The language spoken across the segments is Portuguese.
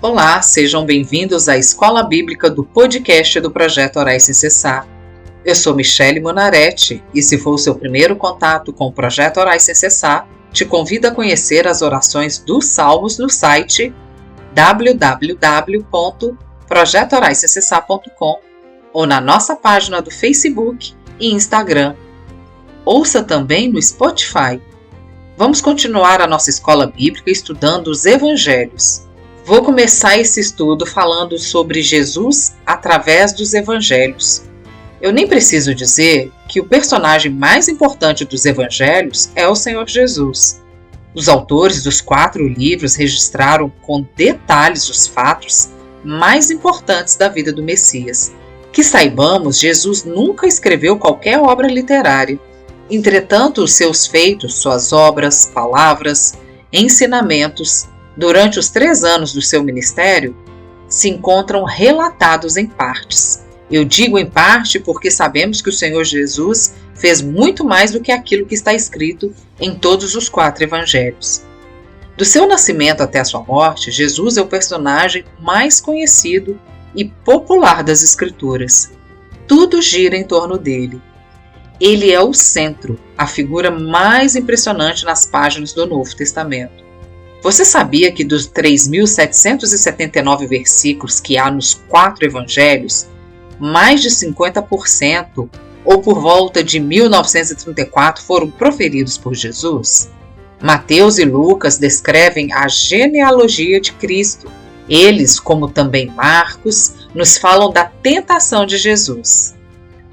Olá, sejam bem-vindos à Escola Bíblica do podcast do Projeto Orar Sem Cessar. Eu sou Michele Monaretti e se for o seu primeiro contato com o Projeto Orar Sem Cessar, te convido a conhecer as orações dos Salmos no site www.projetoraissemcessar.com ou na nossa página do Facebook e Instagram. Ouça também no Spotify. Vamos continuar a nossa escola bíblica estudando os Evangelhos. Vou começar esse estudo falando sobre Jesus através dos Evangelhos. Eu nem preciso dizer que o personagem mais importante dos Evangelhos é o Senhor Jesus. Os autores dos 4 livros registraram com detalhes os fatos mais importantes da vida do Messias. Que saibamos, Jesus nunca escreveu qualquer obra literária. Entretanto, os seus feitos, suas obras, palavras, ensinamentos, durante os 3 anos do seu ministério, se encontram relatados em partes. Eu digo em parte porque sabemos que o Senhor Jesus fez muito mais do que aquilo que está escrito em todos os 4 evangelhos. Do seu nascimento até a sua morte, Jesus é o personagem mais conhecido e popular das Escrituras. Tudo gira em torno dele. Ele é o centro, a figura mais impressionante nas páginas do Novo Testamento. Você sabia que dos 3.779 versículos que há nos 4 evangelhos, mais de 50%, ou por volta de 1934, foram proferidos por Jesus? Mateus e Lucas descrevem a genealogia de Cristo. Eles, como também Marcos, nos falam da tentação de Jesus.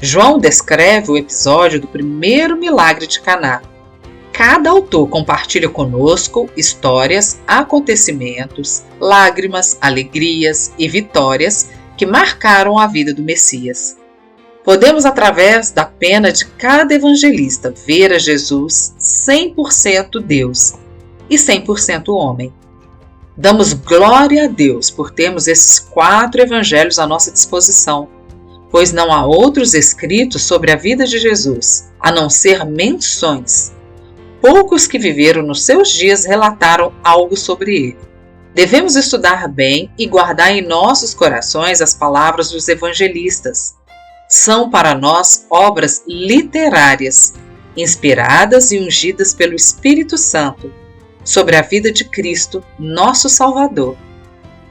João descreve o episódio do primeiro milagre de Caná. Cada autor compartilha conosco histórias, acontecimentos, lágrimas, alegrias e vitórias que marcaram a vida do Messias. Podemos, através da pena de cada evangelista, ver a Jesus 100% Deus e 100% homem. Damos glória a Deus por termos esses 4 evangelhos à nossa disposição, pois não há outros escritos sobre a vida de Jesus, a não ser menções. Poucos que viveram nos seus dias relataram algo sobre ele. Devemos estudar bem e guardar em nossos corações as palavras dos evangelistas. São para nós obras literárias, inspiradas e ungidas pelo Espírito Santo, sobre a vida de Cristo, nosso Salvador.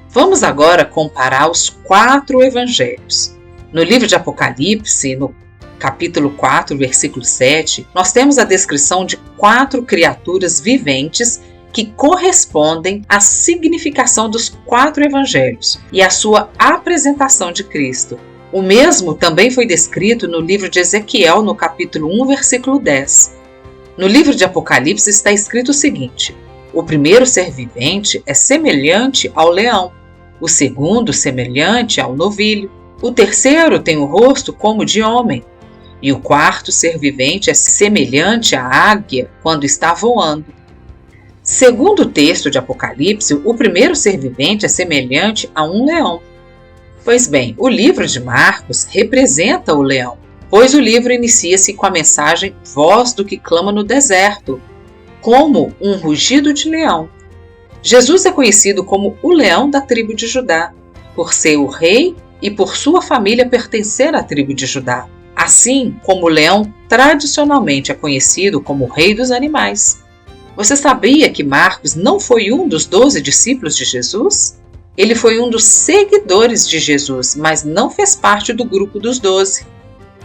Vamos agora comparar os 4 evangelhos. No livro de Apocalipse, no capítulo 4, versículo 7, nós temos a descrição de 4 criaturas viventes que correspondem à significação dos 4 evangelhos e à sua apresentação de Cristo. O mesmo também foi descrito no livro de Ezequiel, no capítulo 1, versículo 10. No livro de Apocalipse está escrito o seguinte: o primeiro ser vivente é semelhante ao leão, o segundo semelhante ao novilho, o terceiro tem o rosto como de homem, e o quarto ser vivente é semelhante à águia quando está voando. Segundo o texto de Apocalipse, o primeiro ser vivente é semelhante a um leão. Pois bem, o livro de Marcos representa o leão, pois o livro inicia-se com a mensagem Voz do que clama no deserto, como um rugido de leão. Jesus é conhecido como o leão da tribo de Judá, por ser o rei e por sua família pertencer à tribo de Judá. Assim como o leão tradicionalmente é conhecido como o rei dos animais. Você sabia que Marcos não foi um dos 12 discípulos de Jesus? Ele foi um dos seguidores de Jesus, mas não fez parte do grupo dos 12.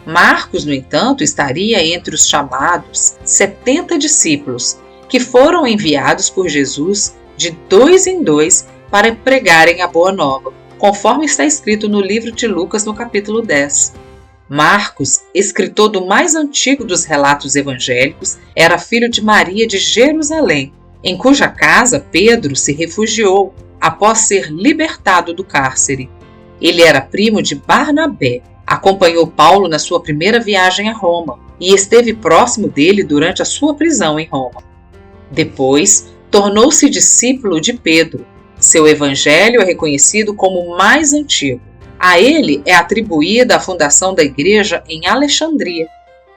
Marcos, no entanto, estaria entre os chamados 70 discípulos, que foram enviados por Jesus de 2 em 2 para pregarem a Boa Nova, conforme está escrito no livro de Lucas, no capítulo 10. Marcos, escritor do mais antigo dos relatos evangélicos, era filho de Maria de Jerusalém, em cuja casa Pedro se refugiou após ser libertado do cárcere. Ele era primo de Barnabé, acompanhou Paulo na sua primeira viagem a Roma e esteve próximo dele durante a sua prisão em Roma. Depois, tornou-se discípulo de Pedro. Seu evangelho é reconhecido como o mais antigo. A ele é atribuída a fundação da igreja em Alexandria.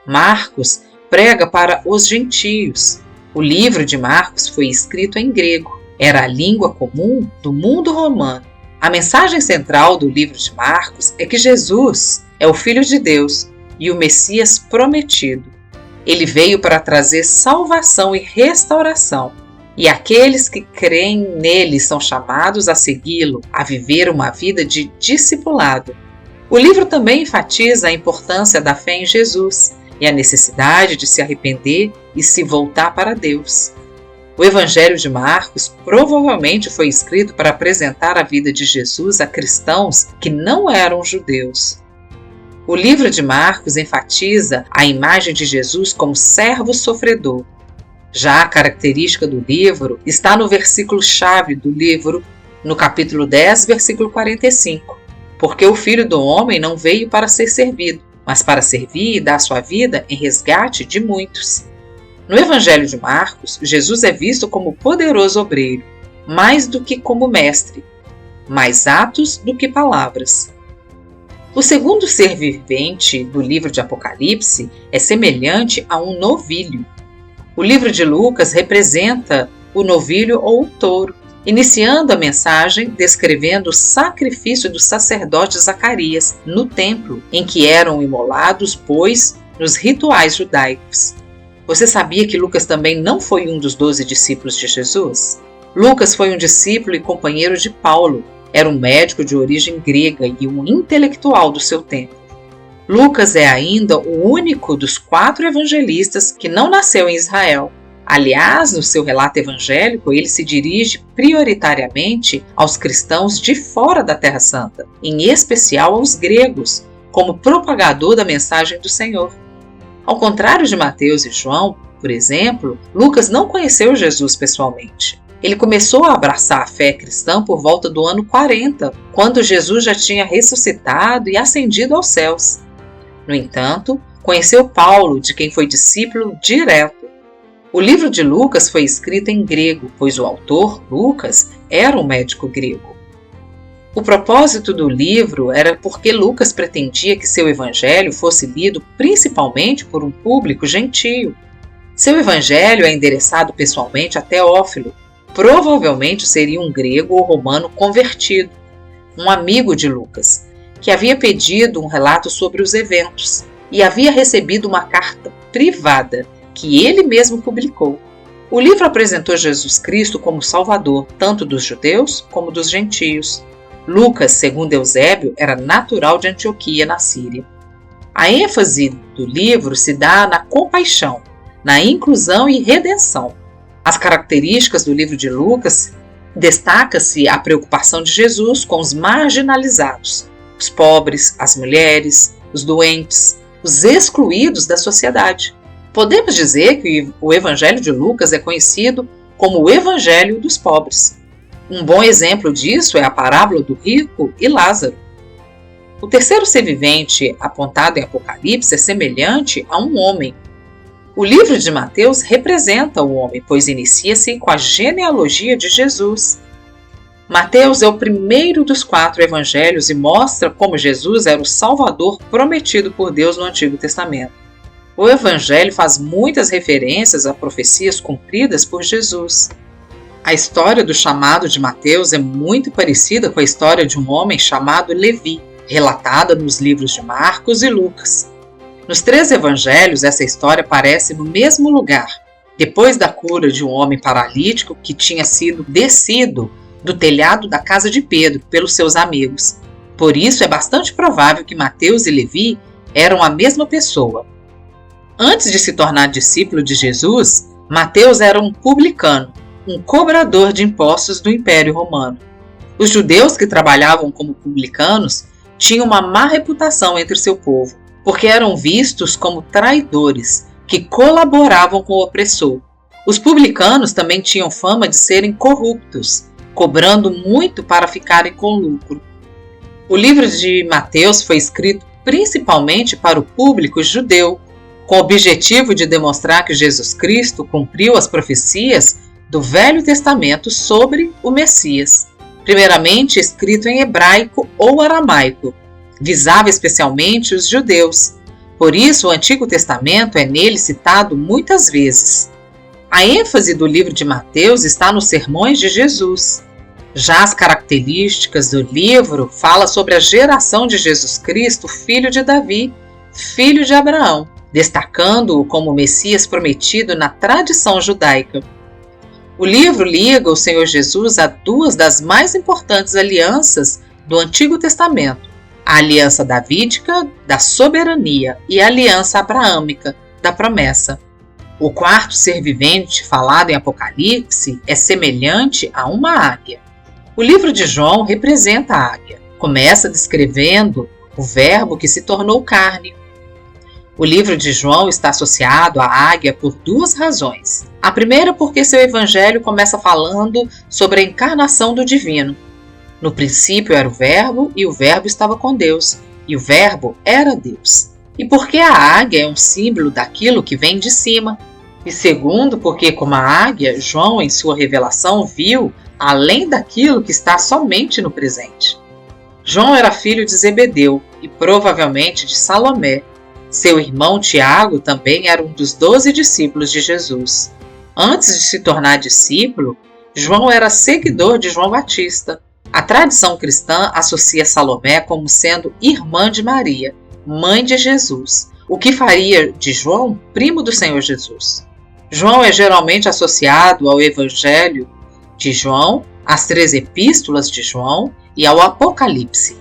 Marcos prega para os gentios. O livro de Marcos foi escrito em grego. Era a língua comum do mundo romano A mensagem central do livro de Marcos é que Jesus é o Filho de Deus e o Messias prometido. Ele veio para trazer salvação e restauração, e aqueles que creem nele são chamados a segui-lo, a viver uma vida de discipulado. O livro também enfatiza a importância da fé em Jesus e a necessidade de se arrepender e se voltar para Deus. O Evangelho de Marcos provavelmente foi escrito para apresentar a vida de Jesus a cristãos que não eram judeus. O livro de Marcos enfatiza a imagem de Jesus como servo sofredor. Já a característica do livro está no versículo-chave do livro, no capítulo 10, versículo 45. Porque o Filho do Homem não veio para ser servido, mas para servir e dar sua vida em resgate de muitos. No Evangelho de Marcos, Jesus é visto como poderoso obreiro, mais do que como mestre, mais atos do que palavras. O segundo ser vivente do livro de Apocalipse é semelhante a um novilho. O livro de Lucas representa o novilho ou o touro, iniciando a mensagem descrevendo o sacrifício do sacerdote Zacarias no templo, em que eram imolados bois nos rituais judaicos. Você sabia que Lucas também não foi um dos 12 discípulos de Jesus? Lucas foi um discípulo e companheiro de Paulo. Era um médico de origem grega e um intelectual do seu tempo. Lucas é ainda o único dos 4 evangelistas que não nasceu em Israel. Aliás, no seu relato evangélico, ele se dirige prioritariamente aos cristãos de fora da Terra Santa, em especial aos gregos, como propagador da mensagem do Senhor. Ao contrário de Mateus e João, por exemplo, Lucas não conheceu Jesus pessoalmente. Ele começou a abraçar a fé cristã por volta do ano 40, quando Jesus já tinha ressuscitado e ascendido aos céus. No entanto, conheceu Paulo, de quem foi discípulo direto. O livro de Lucas foi escrito em grego, pois o autor, Lucas, era um médico grego. O propósito do livro era porque Lucas pretendia que seu evangelho fosse lido principalmente por um público gentio. Seu evangelho é endereçado pessoalmente a Teófilo, provavelmente seria um grego ou romano convertido, um amigo de Lucas, que havia pedido um relato sobre os eventos e havia recebido uma carta privada que ele mesmo publicou. O livro apresentou Jesus Cristo como Salvador, tanto dos judeus como dos gentios. Lucas, segundo Eusébio, era natural de Antioquia, na Síria. A ênfase do livro se dá na compaixão, na inclusão e redenção. As características do livro de Lucas destaca-se a preocupação de Jesus com os marginalizados, os pobres, as mulheres, os doentes, os excluídos da sociedade. Podemos dizer que o Evangelho de Lucas é conhecido como o Evangelho dos pobres. Um bom exemplo disso é a parábola do rico e Lázaro. O terceiro ser vivente apontado em Apocalipse é semelhante a um homem. O livro de Mateus representa o homem, pois inicia-se com a genealogia de Jesus. Mateus é o primeiro dos 4 evangelhos e mostra como Jesus era o Salvador prometido por Deus no Antigo Testamento. O evangelho faz muitas referências a profecias cumpridas por Jesus. A história do chamado de Mateus é muito parecida com a história de um homem chamado Levi, relatada nos livros de Marcos e Lucas. Nos 3 evangelhos, essa história aparece no mesmo lugar, depois da cura de um homem paralítico que tinha sido descido do telhado da casa de Pedro pelos seus amigos. Por isso, é bastante provável que Mateus e Levi eram a mesma pessoa. Antes de se tornar discípulo de Jesus, Mateus era um publicano, um cobrador de impostos do Império Romano. Os judeus que trabalhavam como publicanos tinham uma má reputação entre seu povo, porque eram vistos como traidores, que colaboravam com o opressor. Os publicanos também tinham fama de serem corruptos, cobrando muito para ficarem com lucro. O livro de Mateus foi escrito principalmente para o público judeu, com o objetivo de demonstrar que Jesus Cristo cumpriu as profecias do Velho Testamento sobre o Messias, primeiramente escrito em hebraico ou aramaico, visava especialmente os judeus. Por isso, o Antigo Testamento é nele citado muitas vezes. A ênfase do livro de Mateus está nos sermões de Jesus. Já as características do livro falam sobre a geração de Jesus Cristo, filho de Davi, filho de Abraão, destacando-o como o Messias prometido na tradição judaica. O livro liga o Senhor Jesus a duas das mais importantes alianças do Antigo Testamento, a aliança davídica, da soberania, e a aliança abraâmica, da promessa. O quarto ser vivente falado em Apocalipse é semelhante a uma águia. O livro de João representa a águia. Começa descrevendo o Verbo que se tornou carne. O livro de João está associado à águia por duas razões. A primeira porque seu evangelho começa falando sobre a encarnação do divino. No princípio era o Verbo, e o Verbo estava com Deus, e o Verbo era Deus. E porque a águia é um símbolo daquilo que vem de cima. E segundo, porque como a águia, João em sua revelação viu além daquilo que está somente no presente. João era filho de Zebedeu e provavelmente de Salomé. Seu irmão Tiago também era um dos 12 discípulos de Jesus. Antes de se tornar discípulo, João era seguidor de João Batista. A tradição cristã associa Salomé como sendo irmã de Maria, mãe de Jesus, o que faria de João primo do Senhor Jesus. João é geralmente associado ao Evangelho de João, às 3 epístolas de João e ao Apocalipse.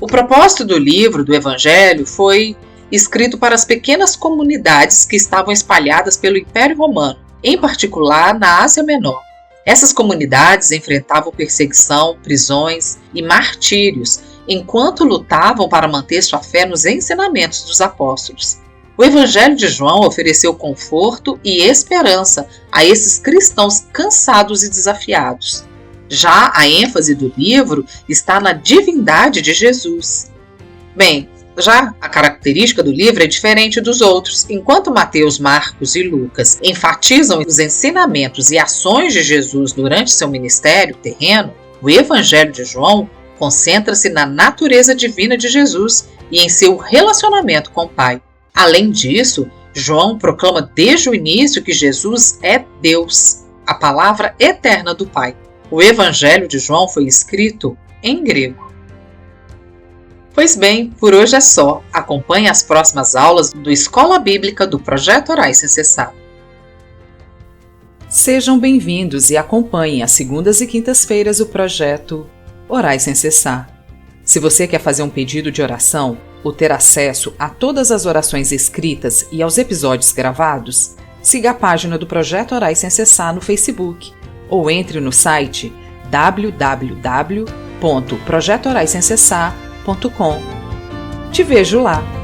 O propósito do livro do Evangelho foi escrito para as pequenas comunidades que estavam espalhadas pelo Império Romano, em particular na Ásia Menor. Essas comunidades enfrentavam perseguição, prisões e martírios, enquanto lutavam para manter sua fé nos ensinamentos dos apóstolos. O Evangelho de João ofereceu conforto e esperança a esses cristãos cansados e desafiados. Já a ênfase do livro está na divindade de Jesus. Bem, já a característica do livro é diferente dos outros. Enquanto Mateus, Marcos e Lucas enfatizam os ensinamentos e ações de Jesus durante seu ministério terreno, o Evangelho de João concentra-se na natureza divina de Jesus e em seu relacionamento com o Pai. Além disso, João proclama desde o início que Jesus é Deus, a palavra eterna do Pai. O Evangelho de João foi escrito em grego. Pois bem, por hoje é só. Acompanhe as próximas aulas do Escola Bíblica do Projeto Orais Sem Cessar. Sejam bem-vindos e acompanhem às segundas e quintas-feiras o projeto Orais Sem Cessar. Se você quer fazer um pedido de oração ou ter acesso a todas as orações escritas e aos episódios gravados, siga a página do Projeto Orais Sem Cessar no Facebook ou entre no site www.projetoraissemcessar.com. Te vejo lá!